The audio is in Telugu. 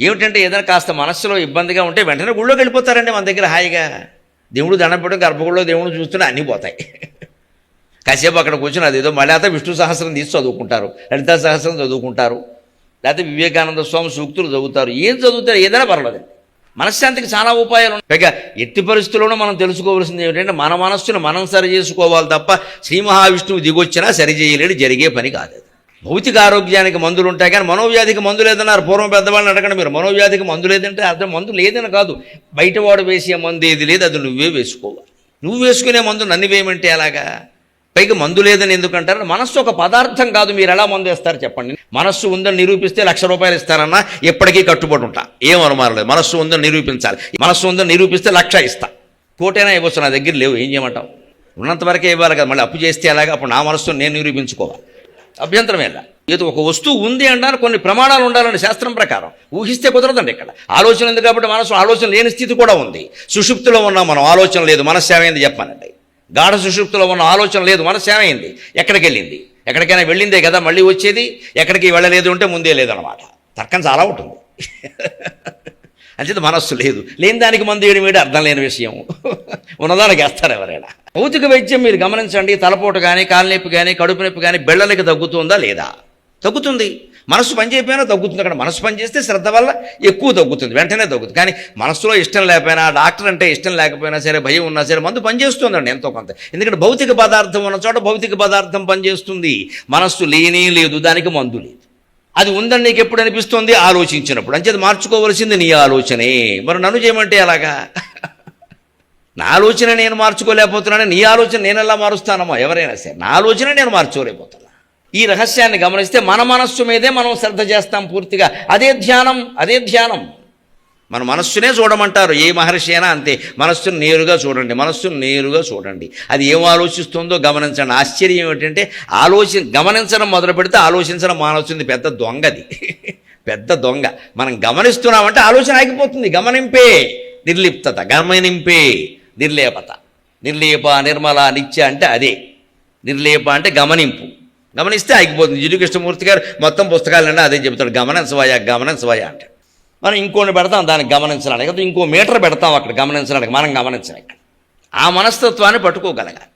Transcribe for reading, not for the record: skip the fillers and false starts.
ఏమిటంటే ఏదైనా కాస్త మనస్సులో ఇబ్బందిగా ఉంటే వెంటనే గుళ్ళోకి వెళ్ళిపోతారండి మన దగ్గర హాయిగా. దేవుడు దండం పెట్టడం గర్భగుడిలో దేవుడు చూస్తుంటే అన్నీ పోతాయి. కాసేపు అక్కడ కూర్చొని అదేదో మళ్ళీ అయితే విష్ణు సహస్రం తీసి చదువుకుంటారు, లలితా సహస్రం చదువుకుంటారు, లేకపోతే వివేకానంద స్వామి సూక్తులు చదువుతారు. ఏం చదువుతారు ఏదైనా పర్వాలేదండి. మనశ్శాంతికి చాలా ఉపాయాలు ఉన్నాయి. పైగా ఎట్టి పరిస్థితుల్లోనూ మనం తెలుసుకోవాల్సింది ఏమిటంటే మన మనస్సును మనం సరి చేసుకోవాలి తప్ప శ్రీ మహావిష్ణువు దిగొచ్చినా సరిచేయలేడు, జరిగే పని కాదు. భౌతిక ఆరోగ్యానికి మందులు ఉంటాయి కానీ మనోవ్యాధికి మందు లేదన్నారు. పూర్వం పెద్దవాళ్ళని అడగండి మీరు, మనోవ్యాధికి మందు లేదంటే అర్థం మందు లేదని కాదు, బయటవాడు వేసే మందు ఏది లేదు, అది నువ్వే వేసుకోవాలి. నువ్వు వేసుకునే మందు నన్ను వేయమంటే అలాగా? పైగా మందు లేదని ఎందుకంటారు? మనస్సు ఒక పదార్థం కాదు, మీరు ఎలా మందు వేస్తారు చెప్పండి. మనస్సు ఉందని నిరూపిస్తే ₹1,00,000 ఇస్తానన్నా ఎప్పటికీ కట్టుబడి ఉంటా, ఏం అనుమానం లేదు. మనస్సు ఉందని నిరూపించాలి, మనస్సు ఉందని నిరూపిస్తే 1,00,000 ఇస్తా. కోటైనా ఇవ్వచ్చు, నా దగ్గర లేవు, ఏం చేయమంటావు? ఉన్నంతవరకే ఇవ్వాలి కదా, మళ్ళీ అప్పు చేస్తే అలాగా? అప్పుడు నా మనస్సును నేను నిరూపించుకోవాలి, అభ్యంతరం ఎలా? ఏదో ఒక వస్తువు ఉంది అంటారు, కొన్ని ప్రమాణాలు ఉండాలని శాస్త్రం ప్రకారం. ఊహిస్తే కుదరదండి. ఇక్కడ ఆలోచన ఉంది కాబట్టి మనసు ఆలోచన లేని స్థితి కూడా ఉంది. సుషుప్తిలో ఉన్నాం మనం, ఆలోచన లేదు, మనస్సు ఏమైంది చెప్పానండి. గాఢ సుషుప్తిలో ఉన్న ఆలోచన లేదు, మనస్సు ఏమైంది? ఎక్కడికి వెళ్ళింది? ఎక్కడికైనా వెళ్ళిందే కదా మళ్ళీ వచ్చేది. ఎక్కడికి వెళ్ళలేదు అంటే ముందే లేదనమాట. తర్కం చాలా ఉంటుంది. అంచేది మనస్సు లేదు, లేని దానికి మందు వేయడం వేడి అర్థం లేని విషయం. ఉన్నదానికి వేస్తారు ఎవరైనా. భౌతిక వైద్యం మీరు గమనించండి, తలపోటు కానీ, కాలునొప్పి కానీ, కడుపు నొప్పి కానీ బెళ్ళలకి తగ్గుతుందా లేదా? తగ్గుతుంది. మనస్సు పని చేయకపోయినా తగ్గుతుంది. అక్కడ మనస్సు పని చేస్తే శ్రద్ధ వల్ల ఎక్కువ తగ్గుతుంది, వెంటనే తగ్గుతుంది. కానీ మనస్సులో ఇష్టం లేకపోయినా, డాక్టర్ అంటే ఇష్టం లేకపోయినా సరే, భయం ఉన్నా సరే మందు పనిచేస్తుందండి ఎంతో కొంత. ఎందుకంటే భౌతిక పదార్థం ఉన్న చోట భౌతిక పదార్థం పనిచేస్తుంది. మనస్సు లేనే లేదు, దానికి మందు లేదు. అది ఉందని నీకు ఎప్పుడు అనిపిస్తుంది? ఆలోచించినప్పుడు. అంచేది మార్చుకోవలసింది నీ ఆలోచనే. మరి నన్ను చేయమంటే అలాగా? నా ఆలోచన నేను మార్చుకోలేకపోతున్నాను, నీ ఆలోచన నేను ఎలా మారుస్తానమ్మా? ఎవరైనా సరే నా ఆలోచన నేను మార్చుకోలేకపోతున్నా. ఈ రహస్యాన్ని గమనిస్తే మన మనస్సు మీదే మనం శ్రద్ధ చేస్తాం పూర్తిగా. అదే ధ్యానం, అదే ధ్యానం. మన మనస్సునే చూడమంటారు ఏ మహర్షి అయినా అంతే. మనస్సును నేరుగా చూడండి, మనస్సును నేరుగా చూడండి. అది ఏం ఆలోచిస్తుందో గమనించండి. ఆశ్చర్యం ఏమిటంటే గమనించడం మొదలు పెడితే ఆలోచించడం మానవుతుంది. పెద్ద దొంగది, పెద్ద దొంగ. మనం గమనిస్తున్నామంటే ఆలోచన ఆగిపోతుంది. గమనింపే నిర్లిప్తత, గమనింపే నిర్లేపత. నిర్లేప, నిర్మల, నిత్య అంటే అదే. నిర్లేప అంటే గమనింపు, గమనిస్తే ఆగిపోతుంది. జిడ్డు కృష్ణమూర్తి గారు మొత్తం పుస్తకాలన్నా అదే చెబుతాడు, గమనించవయ్యా గమనించవయ్యా అంటే. మనం ఇంకోటి పెడతాం దానికి గమనించడానికి, ఇంకో మీటర్ పెడతాం అక్కడ గమనించడానికి, మనం గమనించాలి. ఇక్కడ ఆ మనస్తత్వాన్ని పట్టుకోగలగాలి.